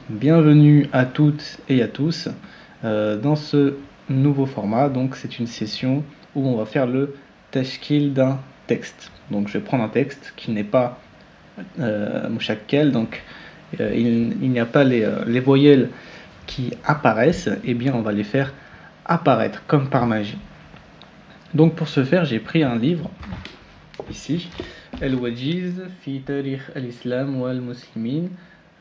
bienvenue à toutes et à tous dans ce nouveau format. Donc c'est une session où on va faire le tashkil d'un texte. Donc je vais prendre un texte qui n'est pas mushakkel, donc il n'y a pas les voyelles qui apparaissent, et bien on va les faire apparaître comme par magie. Donc pour ce faire, j'ai pris un livre ici, Al-Wajiz fi Tarikh al-Islam wal Muslimin,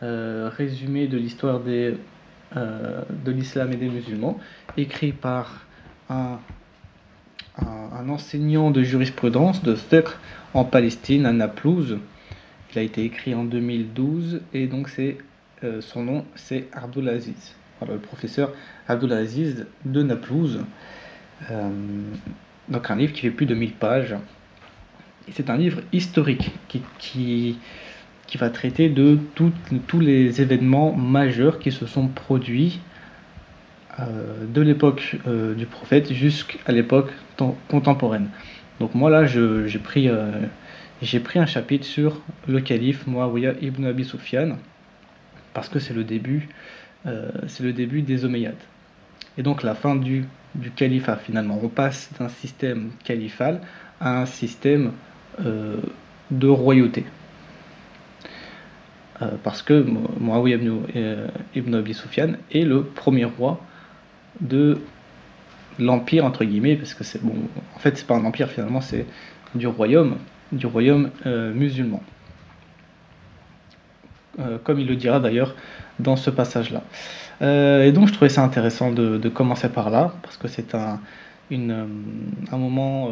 résumé de l'histoire de l'islam et des musulmans, écrit par un enseignant de jurisprudence de fiqh en Palestine, à Naplouse. Il a été écrit en 2012 et donc son nom c'est Abdulaziz. Voilà, le professeur Abdulaziz de Naplouse. Donc un livre qui fait plus de 1000 pages. Et c'est un livre historique qui va traiter de tous les événements majeurs qui se sont produits de l'époque du prophète jusqu'à l'époque contemporaine. Donc moi là j'ai pris un chapitre sur le calife Muawiyah ibn Abi Sufyan parce que c'est le début des Omeyyades. Et donc la fin du califat finalement. On passe d'un système califal à un système de royauté. Parce que Muawiyah ibn Abi Sufyan est le premier roi de l'empire entre guillemets, parce que en fait c'est pas un empire finalement, c'est du royaume musulman, comme il le dira d'ailleurs dans ce passage là. Et donc je trouvais ça intéressant de commencer par là, parce que c'est un moment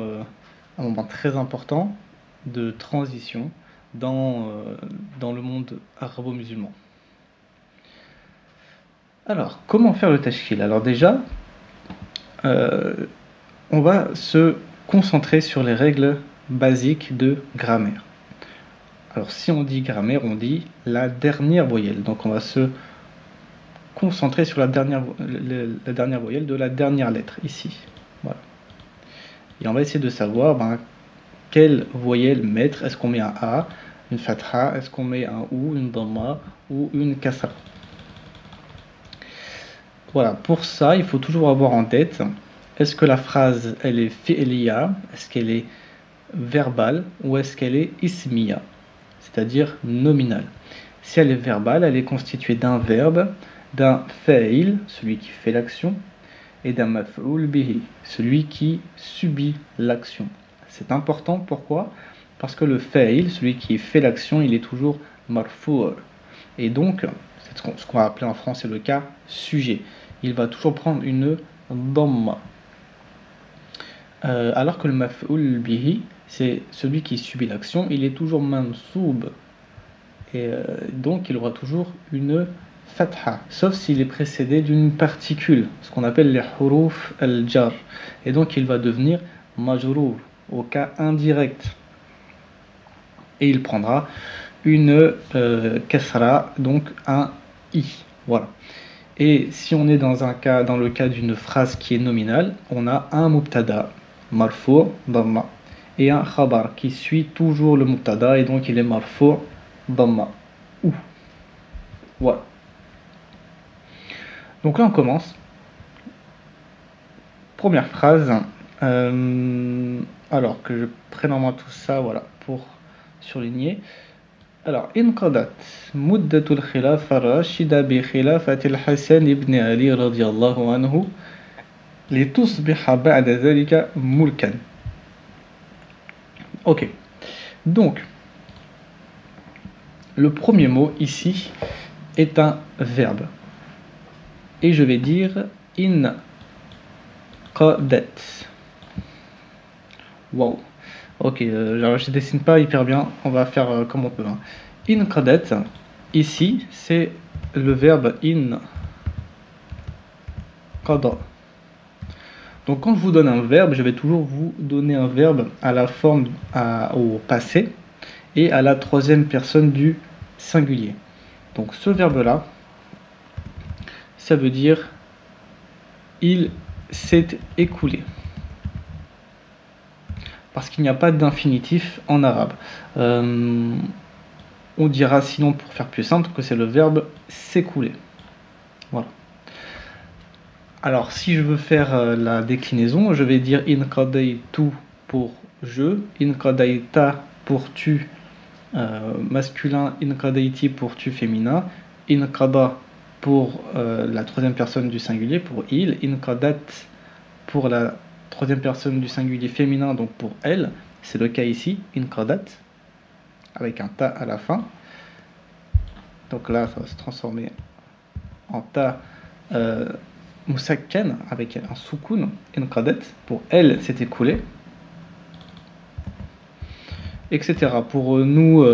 très important de transition dans le monde arabo-musulman. Alors, comment faire le tashkil? Alors déjà, on va se concentrer sur les règles basiques de grammaire. Alors si on dit grammaire, on dit la dernière voyelle. Donc on va se concentrer sur la dernière voyelle de la dernière lettre, ici. Voilà. Et on va essayer de savoir quelle voyelle mettre. Est-ce qu'on met un A, une fatha, est-ce qu'on met un OU, une dhamma ou une kasra? Voilà, pour ça, il faut toujours avoir en tête, est-ce que la phrase, elle est fi'liya, est-ce qu'elle est verbale, ou est-ce qu'elle est ismiya, c'est-à-dire nominale. Si elle est verbale, elle est constituée d'un verbe, d'un fa'il, celui qui fait l'action, et d'un maf'ul bihi, celui qui subit l'action. C'est important, pourquoi? Parce que le fa'il, celui qui fait l'action, il est toujours marfou'. Et donc, c'est ce qu'on va appeler en français le cas sujet. Il va toujours prendre une dhamma. Alors que le maf'ul bihi, c'est celui qui subit l'action, il est toujours mansoub. Et donc, il aura toujours une fatha, sauf s'il est précédé d'une particule, ce qu'on appelle les huruf al-jar. Et donc, il va devenir majrour, au cas indirect. Et il prendra une kasra, donc un i. Voilà. Et si on est dans le cas d'une phrase qui est nominale, on a un mubtada, marfou', dhamma, et un khabar qui suit toujours le mubtada, et donc il est marfou', dhamma, ou. Voilà. Donc là on commence. Première phrase. Alors que je prenne en main tout ça, voilà, pour surligner. Alors, انقضت مدة الخلافة الراشدة بخلافة الحسن بن علي رضي الله عنه لتصبح بعد ذلك ملكا. Ok. Donc, le premier mot ici est un verbe. Et je vais dire in qadat. Wow. Ok, je dessine pas hyper bien, on va faire comme on peut. In qadat, ici, c'est le verbe in qada. Donc quand je vous donne un verbe, je vais toujours vous donner un verbe à la forme au passé et à la troisième personne du singulier. Donc ce verbe-là, ça veut dire il s'est écoulé. Parce qu'il n'y a pas d'infinitif en arabe. on dira sinon, pour faire plus simple, que c'est le verbe s'écouler. Voilà. Alors, si je veux faire la déclinaison, je vais dire in qadaytu pour je, in qadayta pour tu masculin, in qadayti pour tu féminin, in qada pour la troisième personne du singulier, pour il, in qadat pour la troisième personne du singulier féminin, donc pour elle, c'est le cas ici, in qadat, avec un ta à la fin. Donc là, ça va se transformer en ta musakkan avec un soukoun, in qadat, pour elle, c'est écoulé, etc. Pour nous,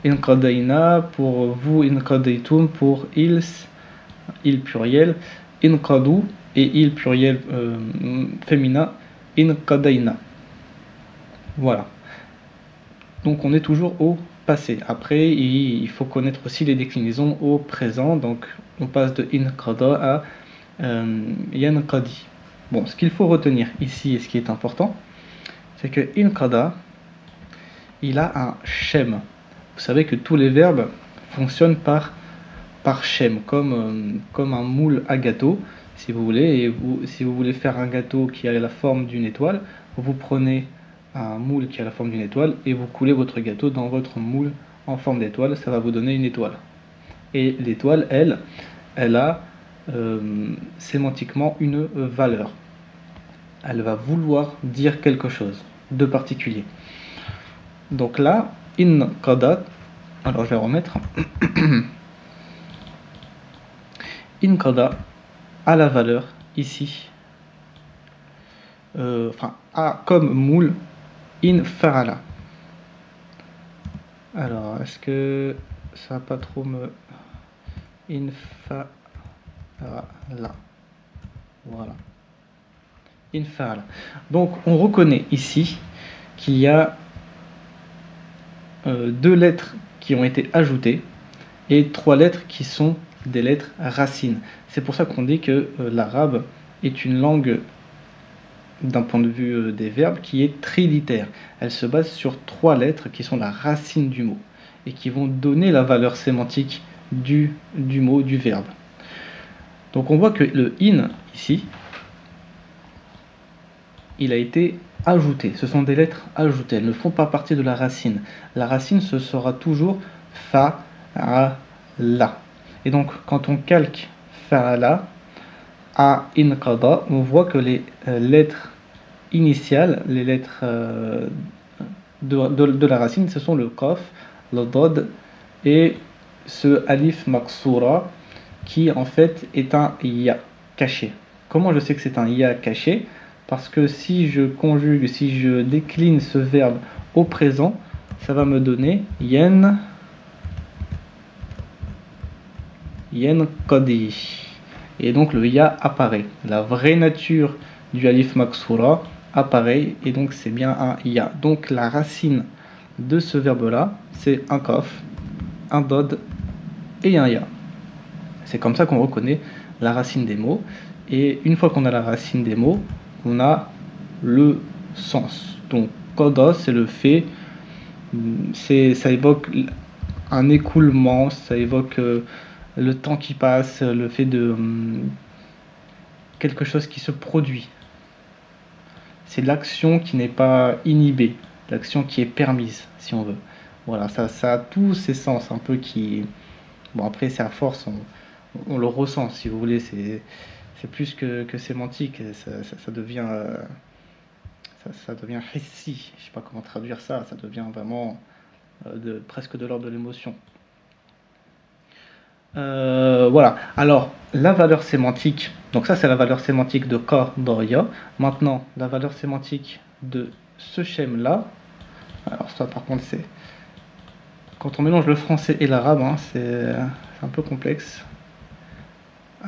in qadayna, pour vous, in qadaytum, pour ils, il pluriel, in qadu, et il pluriel féminin, in qadayna. Voilà. Donc on est toujours au passé. Après, il faut connaître aussi les déclinaisons au présent. Donc on passe de in qada à yan qadi. Bon, ce qu'il faut retenir ici et ce qui est important, c'est que in qada, il a un shem. Vous savez que tous les verbes fonctionnent par shem, comme un moule à gâteau, si vous voulez. Et si vous voulez faire un gâteau qui a la forme d'une étoile, vous prenez un moule qui a la forme d'une étoile et vous coulez votre gâteau dans votre moule en forme d'étoile, ça va vous donner une étoile. Et l'étoile, elle a sémantiquement une valeur. Elle va vouloir dire quelque chose de particulier. Donc là, in qada, alors je vais remettre in qada a la valeur ici, a comme moule in fa'ala. Alors, est-ce que ça va pas trop me... in fa'ala. Voilà. In fa'ala. Donc, on reconnaît ici qu'il y a deux lettres qui ont été ajoutées et trois lettres qui sont des lettres racines. C'est pour ça qu'on dit que l'arabe est une langue, d'un point de vue des verbes, qui est trilitère. Elle se base sur trois lettres qui sont la racine du mot et qui vont donner la valeur sémantique du mot, du verbe. Donc on voit que le in ici, il a été ajouté. Ce sont des lettres ajoutées, elles ne font pas partie de la racine. La racine, ce sera toujours fa, a, la. Et donc quand on calque fa, la, a, in qada, on voit que les lettres initiales, les lettres de la racine, ce sont le qaf, le dod et ce alif maqsoura qui en fait est un ya caché. Comment je sais que c'est un ya caché? Parce que si je conjugue, si je décline ce verbe au présent, ça va me donner yen qadi. Et donc le ya apparaît. La vraie nature du alif maqsoura apparaît et donc c'est bien un ya. Donc la racine de ce verbe là, c'est un qaf, un dod et un ya. C'est comme ça qu'on reconnaît la racine des mots. Et une fois qu'on a la racine des mots, on a le sens. Donc qada, c'est le fait, ça évoque un écoulement, ça évoque le temps qui passe, le fait de quelque chose qui se produit. C'est l'action qui n'est pas inhibée, l'action qui est permise, si on veut. Voilà, ça a tous ces sens un peu qui... Bon, après, c'est à force, on le ressent, si vous voulez, c'est plus que sémantique, ça devient... ça devient hissi, je sais pas comment traduire ça, ça devient vraiment presque de l'ordre de l'émotion. Voilà, alors la valeur sémantique, donc ça c'est la valeur sémantique de ka, da, ya. Maintenant, la valeur sémantique de ce schème là, alors ça par contre c'est, quand on mélange le français et l'arabe, hein, c'est un peu complexe.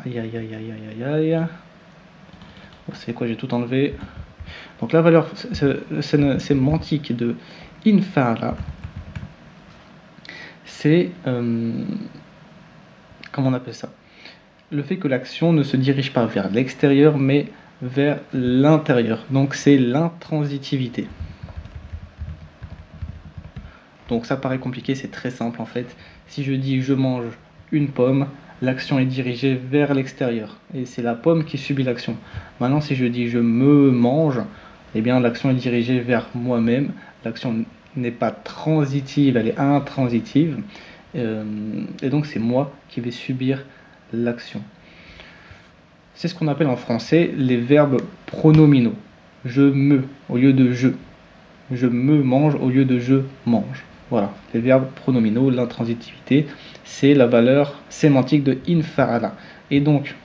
Aïe aïe aïe aïe aïe aïe aïe. Bon, c'est quoi, j'ai tout enlevé. Donc la valeur sémantique de infa'ala, c'est comment on appelle ça? Le fait que l'action ne se dirige pas vers l'extérieur mais vers l'intérieur. Donc c'est l'intransitivité. Donc ça paraît compliqué, c'est très simple en fait. Si je dis je mange une pomme, l'action est dirigée vers l'extérieur et c'est la pomme qui subit l'action. Maintenant si je dis je me mange, eh bien l'action est dirigée vers moi-même. L'action n'est pas transitive, elle est intransitive. Et donc c'est moi qui vais subir l'action. C'est ce qu'on appelle en français les verbes pronominaux. Je me au lieu de je. Je me mange au lieu de je mange. Voilà, les verbes pronominaux, l'intransitivité, c'est la valeur sémantique de infa'ala. Et donc,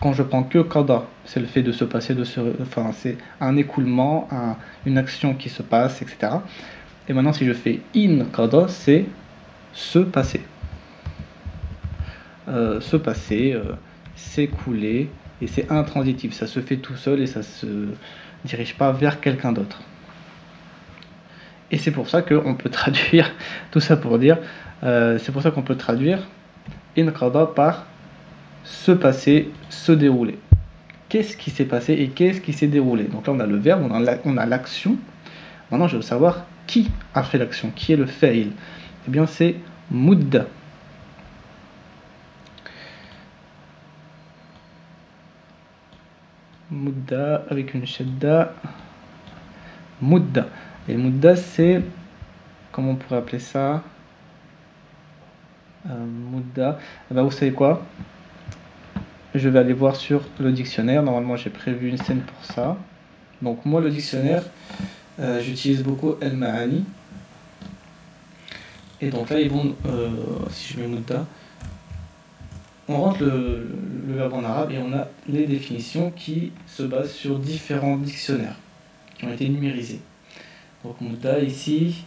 quand je prends que qada, c'est le fait de se passer, enfin c'est un écoulement, une action qui se passe, etc. Et maintenant, si je fais in qada, c'est se passer. Se passer, s'écouler, et c'est intransitif. Ça se fait tout seul et ça se dirige pas vers quelqu'un d'autre. Et c'est pour ça qu'on peut traduire, tout ça pour dire, c'est pour ça qu'on peut traduire in qada par se passer, se dérouler. Qu'est-ce qui s'est passé et qu'est-ce qui s'est déroulé? Donc là on a le verbe, on a l'action. Maintenant je veux savoir qui a fait l'action, qui est le fa'il. Eh bien c'est mudda. Mudda avec une shadda. Mudda. Et mudda c'est, comment on pourrait appeler ça? Mudda. Eh ben, vous savez quoi? Je vais aller voir sur le dictionnaire. Normalement j'ai prévu une scène pour ça. Donc moi le dictionnaire, j'utilise beaucoup El-Ma'ani. Et donc là ils vont, si je mets mudda, on rentre le verbe en arabe et on a les définitions qui se basent sur différents dictionnaires qui ont été numérisés. Donc mudda ici,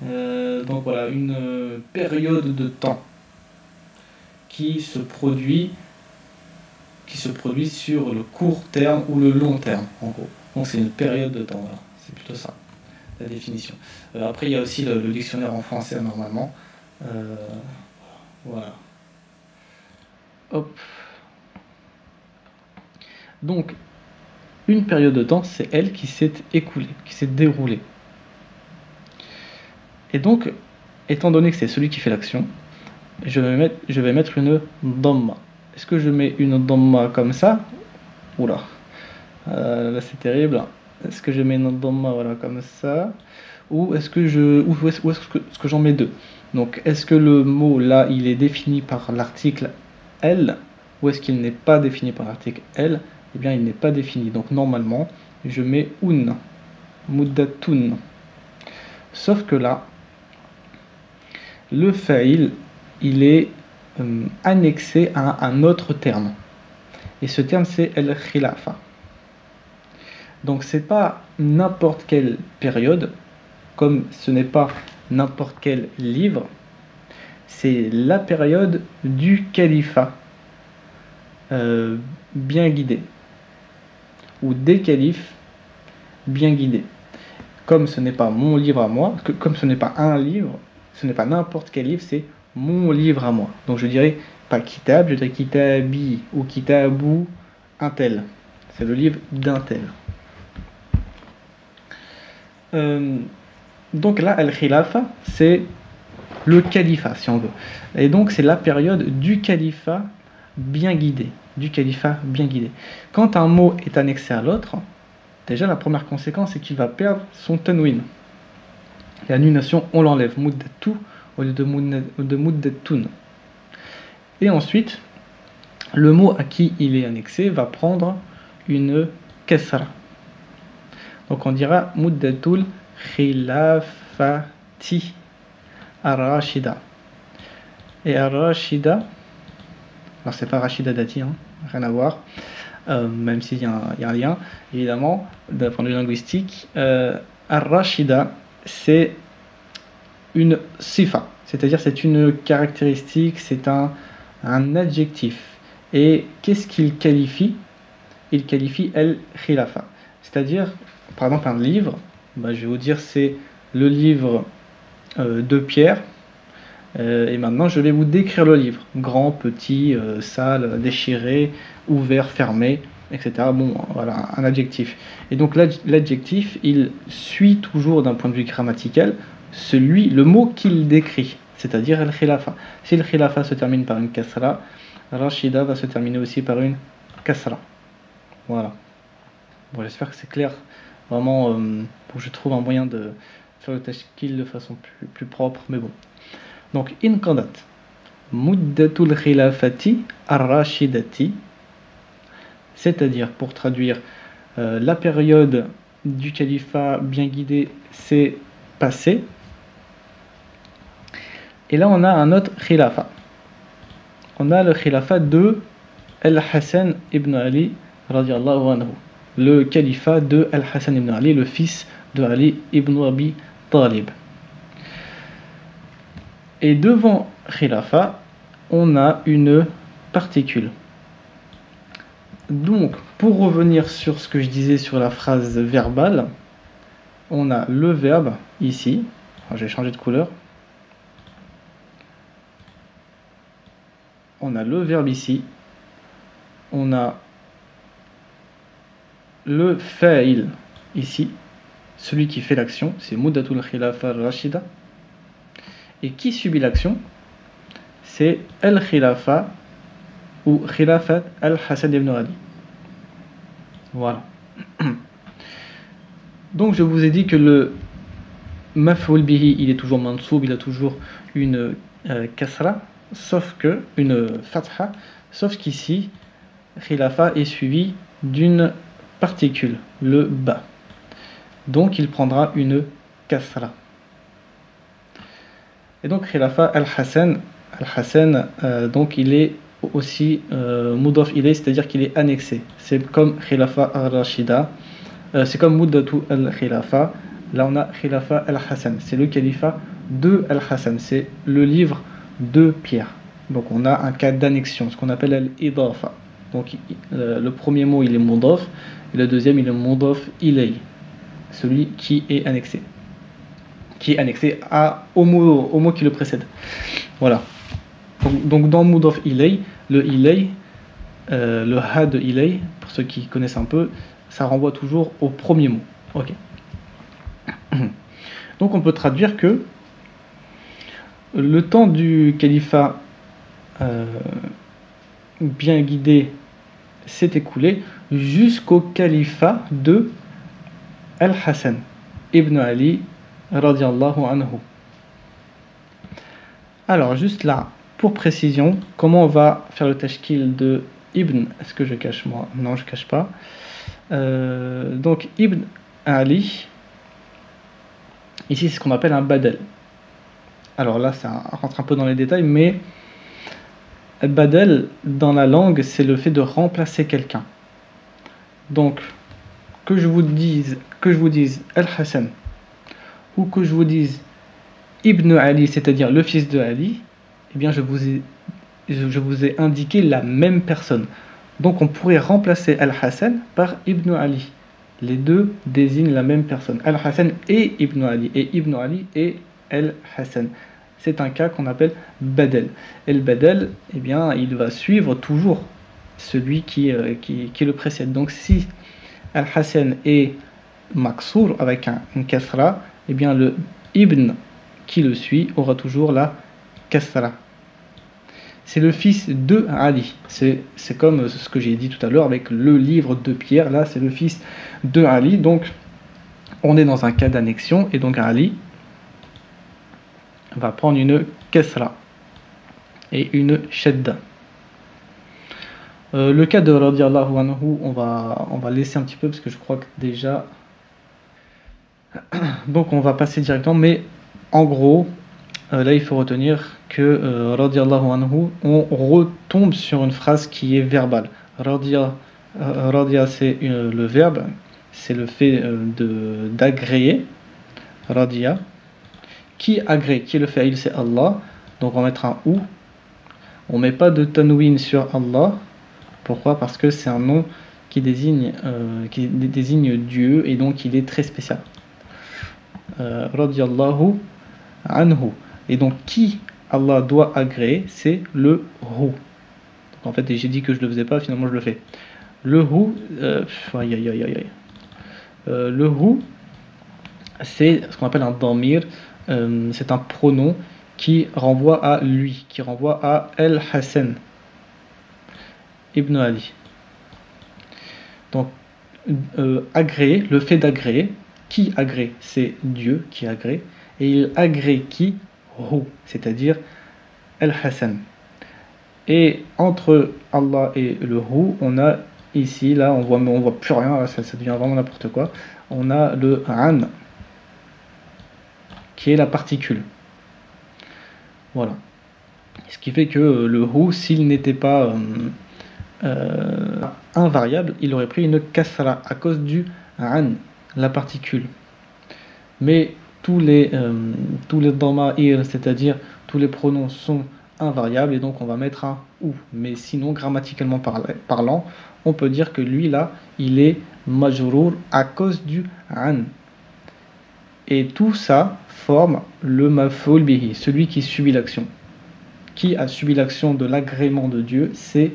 donc voilà, une période de temps qui se produit sur le court terme ou le long terme, en gros. Donc c'est une période de temps, voilà. C'est plutôt ça, la définition. Après, il y a aussi le dictionnaire en français, normalement. Voilà. Hop. Donc, une période de temps, c'est elle qui s'est écoulée, qui s'est déroulée. Et donc, étant donné que c'est celui qui fait l'action, je vais mettre une dhamma. Est-ce que je mets une dhamma comme ça? Oula, là c'est terrible. Est-ce que je mets une dhamma voilà, comme ça? Ou est-ce que j'en mets deux? Donc est-ce que le mot là il est défini par l'article L ou est-ce qu'il n'est pas défini par l'article L? Eh bien il n'est pas défini. Donc normalement je mets un, muddatun. Sauf que là, le fa'il il est annexé à un autre terme. Et ce terme c'est el-khilafa. Donc c'est pas n'importe quelle période, comme ce n'est pas n'importe quel livre, c'est la période du califat bien guidé, ou des califes bien guidés. Comme ce n'est pas mon livre à moi, comme ce n'est pas un livre, ce n'est pas n'importe quel livre, c'est mon livre à moi. Donc je dirais pas kitab, je dirais kitabi ou kitabu un tel. C'est le livre d'un tel. Donc là, al-khilafa, c'est le califat, si on veut. Et donc c'est la période du califat bien guidé. Du califat bien guidé. Quand un mot est annexé à l'autre, déjà la première conséquence c'est qu'il va perdre son tanwin. L'annulation, on l'enlève. Muddatu au lieu de muddatun. Et ensuite, le mot à qui il est annexé va prendre une kasra. Donc on dira muddatul khilafati ar-rashida. Et ar-rashida, alors c'est pas Rashida Dati, hein, rien à voir, même s'il y a un lien, évidemment, d'un point de vue linguistique. Ar-rashida, c'est une sifa, c'est-à-dire c'est une caractéristique, c'est un adjectif. Et qu'est-ce qu'il qualifie? Il qualifie el-khilafa. C'est-à-dire, par exemple, un livre, je vais vous dire c'est le livre de Pierre, et maintenant je vais vous décrire le livre. Grand, petit, sale, déchiré, ouvert, fermé, etc. Bon, voilà, un adjectif. Et donc l'adjectif, il suit toujours d'un point de vue grammatical le mot qu'il décrit, c'est-à-dire al-khilafa. Si le khilafa se termine par une kasra, rashida va se terminer aussi par une kasra. Voilà. Bon, j'espère que c'est clair. Vraiment, pour que je trouve un moyen de faire le tashkil de façon plus propre, mais bon. Donc, inqadat muddatul khilafati ar-rashidati, c'est-à-dire, pour traduire, la période du califat bien guidé s'est passée. Et là, on a un autre khilafa. On a le khilafa de Al-Hassan ibn Ali radiallahu anhu. Le califat de Al-Hassan ibn Ali, le fils de Ali ibn Abi Talib. Et devant khilafa, on a une particule. Donc, pour revenir sur ce que je disais sur la phrase verbale, on a le verbe ici. Alors, j'ai changé de couleur. On a le verbe ici. On a le fa'il ici. Celui qui fait l'action, c'est Muddatul Khilafa Rashida. Et qui subit l'action, c'est Al-Khilafa ou Khilafat Al-Hassan ibn Ali. Voilà. Donc je vous ai dit que le maf'ul bihi, il est toujours mansoub, il a toujours une kasra, sauf que une fatha, sauf qu'ici khilafa est suivi d'une particule, le ba. Donc il prendra une kasra. Et donc khilafa al-Hassan, donc il est aussi mudaf ilayh, c'est-à-dire qu'il est annexé. C'est comme khilafa al-Rashida, c'est comme muddatu al-Khilafa. Là on a khilafa al-Hassan, c'est le califat de al-Hassan, c'est le livre de Pierre. Donc on a un cas d'annexion, ce qu'on appelle al-idafa. Donc le premier mot il est mudaf, et le deuxième il est mudaf ilayh, celui qui est annexé. Qui est annexé au mot qui le précède. Voilà. Donc dans mudaf ilayh, le ilayh, le ha de ilayh, pour ceux qui connaissent un peu, ça renvoie toujours au premier mot. Ok. Donc on peut traduire que le temps du califat bien guidé s'est écoulé jusqu'au califat de Al-Hassan ibn Ali radiallahu anhu. Alors juste là, pour précision, comment on va faire le tashkil de Ibn? Est-ce que je cache moi? Non, je cache pas. Donc Ibn Ali, ici c'est ce qu'on appelle un badal. Alors là, ça rentre un peu dans les détails, mais badal dans la langue, c'est le fait de remplacer quelqu'un. Donc que je vous dise Al-Hassan ou que je vous dise Ibn Ali, c'est-à-dire le fils de Ali, eh bien je vous ai indiqué la même personne. Donc on pourrait remplacer Al-Hassan par Ibn Ali. Les deux désignent la même personne. Al-Hassan et Ibn Ali, et Ibn Ali et Al-Hassan. C'est un cas qu'on appelle badal. Et le badal, eh bien, il va suivre toujours celui qui le précède. Donc si Al-Hassan est maksour avec une kasra, eh bien le Ibn qui le suit aura toujours la kasra. C'est le fils de Ali. C'est comme ce que j'ai dit tout à l'heure avec le livre de Pierre. Là, c'est le fils de Ali. Donc, on est dans un cas d'annexion. Et donc, Ali va prendre une kasra et une shadda. Le cas de radiallahu anhu, on va laisser un petit peu parce que je crois que déjà... Donc, on va passer directement. Mais en gros... là il faut retenir que radiallahu anhu, on retombe sur une phrase qui est verbale. Radia c'est le verbe, c'est le fait d'agréer. Radia, qui agrée, qui est le fa'il, c'est Allah. Donc on va mettre un ou. On met pas de tanwin sur Allah. Pourquoi? Parce que c'est un nom qui désigne Dieu et donc il est très spécial. Radiallahu anhu. Et donc qui Allah doit agréer, c'est le hu. Donc en fait j'ai dit que je le faisais pas, finalement je le fais. Le hu, le hu, c'est ce qu'on appelle un damir. c'est un pronom qui renvoie à lui, qui renvoie à Al-Hassan ibn Ali. Donc, agréer, le fait d'agréer, qui agrée? C'est Dieu qui agrée, et il agrée qui? Hu, c'est-à-dire Al-Hassan. Et entre Allah et le Hu, on a ici, là, on voit plus rien, là, ça devient vraiment n'importe quoi. On a le An, qui est la particule. Voilà. Ce qui fait que le Hu, s'il n'était pas invariable, il aurait pris une kasra à cause du An, la particule. Mais tous les dama'ir, c'est-à-dire tous les pronoms sont invariables et donc on va mettre un ou. Mais sinon, grammaticalement parlant, on peut dire que lui là, il est majrour à cause du an. Et tout ça forme le maf'ul bihi, celui qui subit l'action. Qui a subi l'action de l'agrément de Dieu? C'est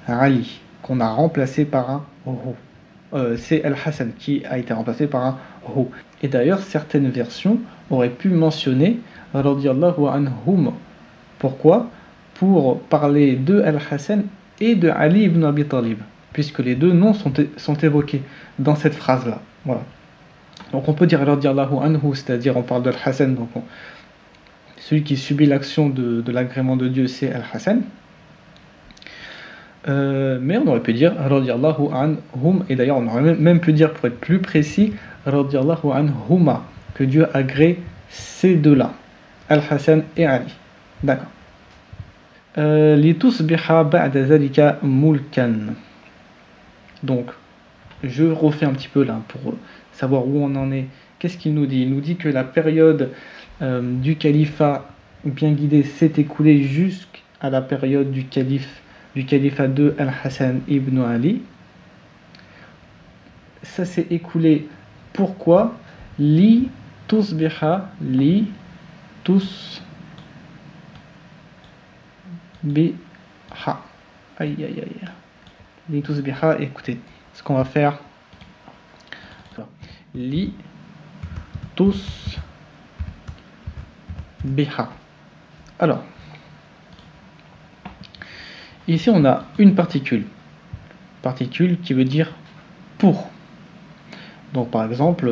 Ali, qu'on a remplacé par un hu. C'est Al-Hassan qui a été remplacé par un hu. Et d'ailleurs, certaines versions auraient pu mentionner radiyallahu anhum. Pourquoi? Pour parler de Al-Hassan et de Ali ibn Abi Talib, puisque les deux noms sont évoqués dans cette phrase-là. Voilà. Donc on peut dire radiyallahu anhu, c'est-à-dire on parle d'Al-Hassan, donc celui qui subit l'action de l'agrément de Dieu, c'est Al-Hassan. Mais on aurait pu dire radiyallahu anhum, et d'ailleurs on aurait même pu dire, pour être plus précis, radiyallahu anhuma, que Dieu agrée ces deux-là, Al-Hassan et Ali. D'accord. Litusbiha ba'da zalika mulkan. Donc, je refais un petit peu là pour savoir où on en est. Qu'est-ce qu'il nous dit? Il nous dit que la période du califat bien guidé s'est écoulée jusqu'à la période du califat de Al-Hassan ibn Ali. Ça s'est écoulé pourquoi? Li tusbiha biha. Aïe aïe aïe. Li tusbiha, écoutez, ce qu'on va faire. Li tusbiha. Alors, ici on a une particule. Particule qui veut dire pour. Donc par exemple,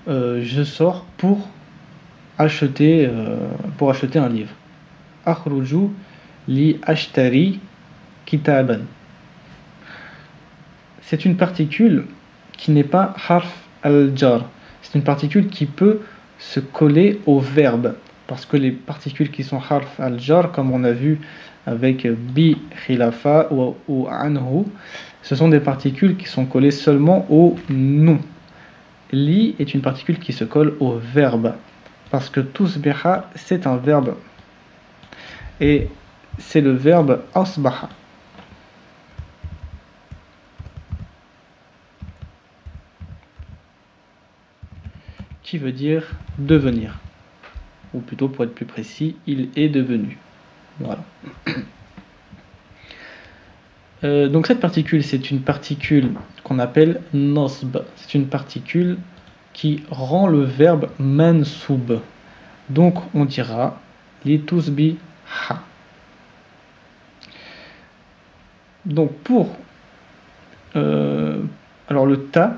je sors pour acheter un livre. Akhruju li ashtari kitaban. C'est une particule qui n'est pas harf al-jar. C'est une particule qui peut se coller au verbe. Parce que les particules qui sont harf al-jar, comme on a vu avec bi khilafa ou anhu, ce sont des particules qui sont collées seulement au nom. Li est une particule qui se colle au verbe. Parce que tusbiha, c'est un verbe. Et c'est le verbe asbaha. Qui veut dire devenir. Ou plutôt, pour être plus précis, il est devenu. Voilà. Donc cette particule, c'est une particule qu'on appelle nasb. C'est une particule qui rend le verbe mansoub. Donc on dira li tusbiha. Donc pour alors le ta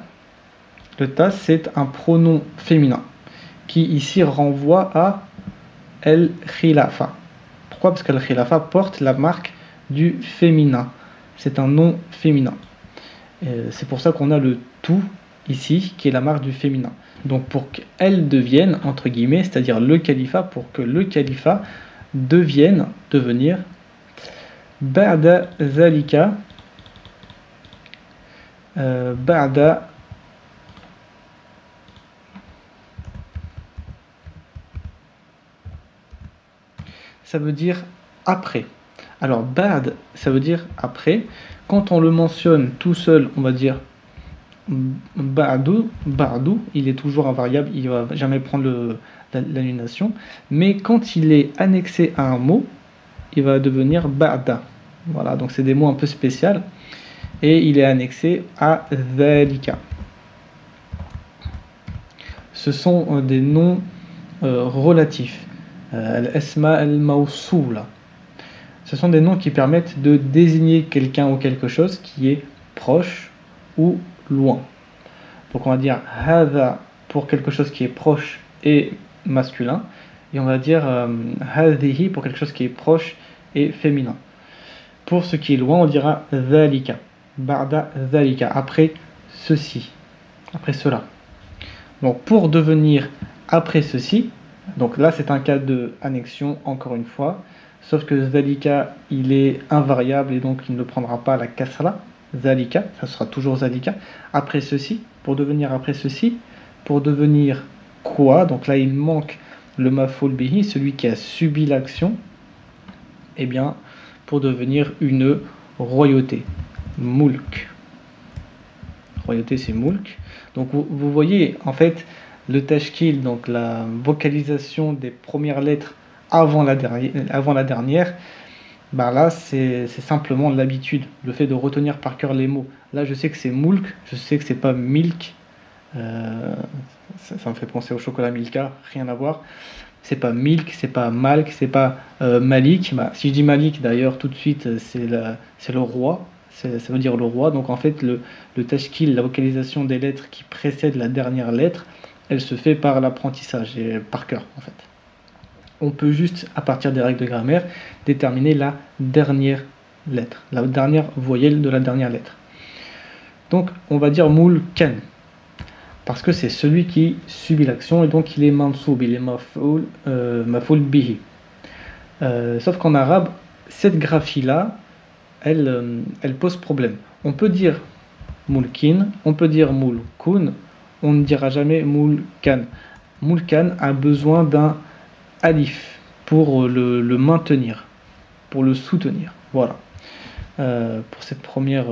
c'est un pronom féminin qui ici renvoie à el khilafa. Pourquoi? Parce que el khilafa porte la marque du féminin. C'est un nom féminin. C'est pour ça qu'on a le tout ici qui est la marque du féminin. Donc pour qu'elle devienne, entre guillemets, c'est-à-dire le califat, pour que le califat devenir ba'da zalika, ba'da ça veut dire après. Alors ba'd, ça veut dire après. Quand on le mentionne tout seul, on va dire ba'du, il est toujours invariable, il ne va jamais prendre l'annulation. Mais quand il est annexé à un mot, il va devenir ba'da. Voilà, donc c'est des mots un peu spéciaux. Et il est annexé à dhalika. Ce sont des noms relatifs. Al-asma al-mawsoula. Ce sont des noms qui permettent de désigner quelqu'un ou quelque chose qui est proche ou loin. Donc on va dire hadha pour quelque chose qui est proche et masculin, et on va dire hadhihi pour quelque chose qui est proche et féminin. Pour ce qui est loin, on dira dhalika, ba'da dhalika, après ceci, après cela. Donc pour devenir après ceci, donc là c'est un cas de annexion encore une fois, sauf que dhalika il est invariable et donc il ne prendra pas la kasra, dhalika, ça sera toujours dhalika, après ceci, pour devenir après ceci, pour devenir quoi, donc là il manque le maf'ul bihi, celui qui a subi l'action, et bien pour devenir une royauté, mulk. Royauté c'est mulk. Donc vous voyez en fait le tashkil, donc la vocalisation des premières lettres avant la dernière, ben là c'est simplement l'habitude, le fait de retenir par cœur les mots. Là je sais que c'est mulk, je sais que c'est pas milk, ça me fait penser au chocolat Milka, rien à voir. C'est pas milk, c'est pas malk, c'est pas malik. Bah, si je dis malik d'ailleurs tout de suite c'est le roi, ça veut dire le roi. Donc en fait le tashkil, la vocalisation des lettres qui précède la dernière lettre, elle se fait par l'apprentissage et par cœur en fait. On peut juste à partir des règles de grammaire déterminer la dernière lettre, la dernière voyelle de la dernière lettre. Donc on va dire mulkan, parce que c'est celui qui subit l'action et donc il est mansoub, il est maf'ul bihi. Sauf qu'en arabe, cette graphie-là, elle pose problème. On peut dire mulkin, on peut dire mulkun, on ne dira jamais mulkan. Mulkan a besoin d'un alif pour le maintenir, pour le soutenir. Voilà. Pour cette première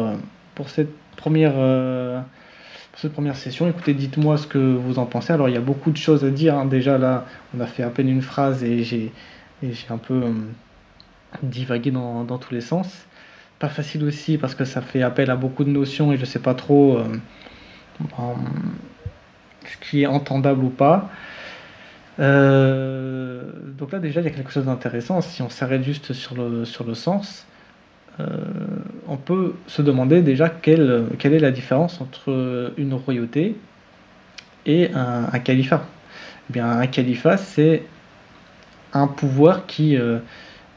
session. Écoutez, dites-moi ce que vous en pensez. Alors, il y a beaucoup de choses à dire, hein. Déjà, là, on a fait à peine une phrase et j'ai un peu divagué dans tous les sens. Pas facile aussi parce que ça fait appel à beaucoup de notions et je ne sais pas trop ce qui est entendable ou pas. Donc là, déjà, il y a quelque chose d'intéressant. Si on s'arrête juste sur le sens, on peut se demander déjà quelle est la différence entre une royauté et un califat. Eh bien, un califat, c'est un pouvoir qui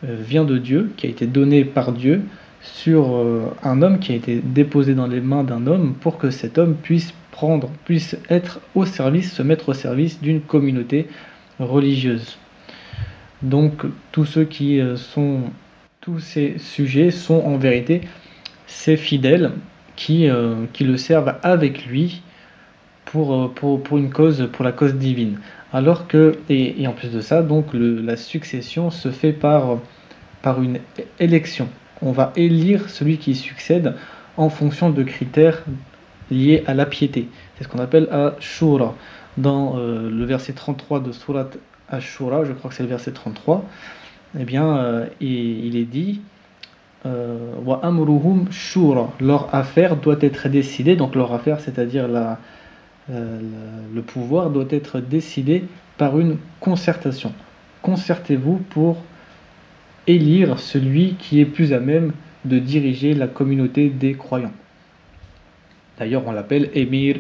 vient de Dieu, qui a été donné par Dieu sur un homme, qui a été déposé dans les mains d'un homme pour que cet homme puisse être au service, se mettre au service d'une communauté religieuse. Donc tous ces sujets sont en vérité ces fidèles qui le servent avec lui pour une cause, pour la cause divine. Alors que, et en plus de ça, donc la succession se fait par une élection. On va élire celui qui succède en fonction de critères liés à la piété. C'est ce qu'on appelle Ashura. Dans le verset 33 de Surat Ashura, je crois que c'est le verset 33, eh bien, il est dit wa amruhum shura, leur affaire doit être décidée, donc leur affaire, c'est-à-dire le pouvoir doit être décidé par une concertation. Concertez-vous pour élire celui qui est plus à même de diriger la communauté des croyants. D'ailleurs, on l'appelle Émir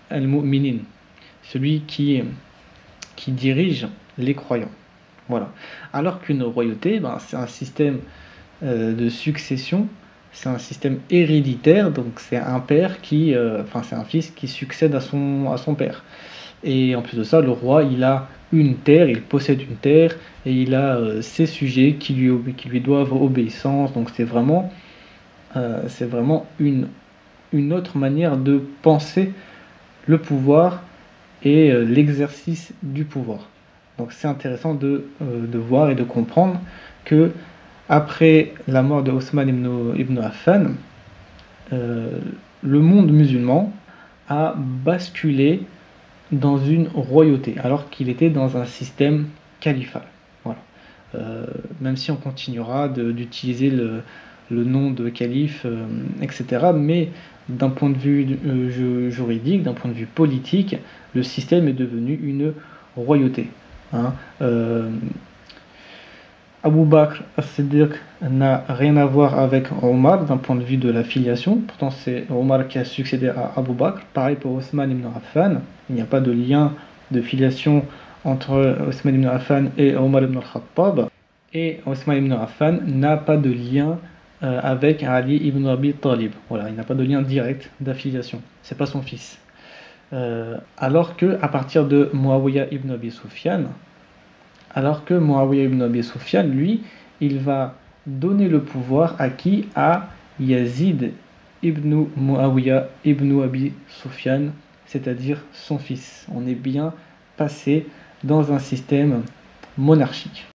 al-Mu'minin, celui qui dirige les croyants. Voilà. Alors qu'une royauté, c'est un système de succession, c'est un système héréditaire, donc c'est un père c'est un fils qui succède à son père. Et en plus de ça, le roi, il a une terre, il possède une terre, et il a ses sujets qui lui doivent obéissance. Donc c'est vraiment une autre manière de penser le pouvoir et l'exercice du pouvoir. Donc c'est intéressant de voir et de comprendre que après la mort de Othman ibn Affan, le monde musulman a basculé dans une royauté, alors qu'il était dans un système califal. Voilà. Même si on continuera d'utiliser le nom de calife, etc. Mais d'un point de vue juridique, d'un point de vue politique, le système est devenu une royauté. Hein. Abu Bakr as-Siddiq n'a rien à voir avec Omar d'un point de vue de la filiation. Pourtant, c'est Omar qui a succédé à Abu Bakr. Pareil pour Othman ibn Affan. Il n'y a pas de lien de filiation entre Othman ibn Affan et Omar ibn al-Khattab. Et Othman ibn Affan n'a pas de lien avec Ali ibn Abi Talib. Voilà, il n'a pas de lien direct d'affiliation. C'est pas son fils. Alors que à partir de Muawiyah ibn Abi Sufyan, lui, il va donner le pouvoir à qui? À Yazid ibn Muawiyah ibn Abi Sufyan, c'est-à-dire son fils. On est bien passé dans un système monarchique.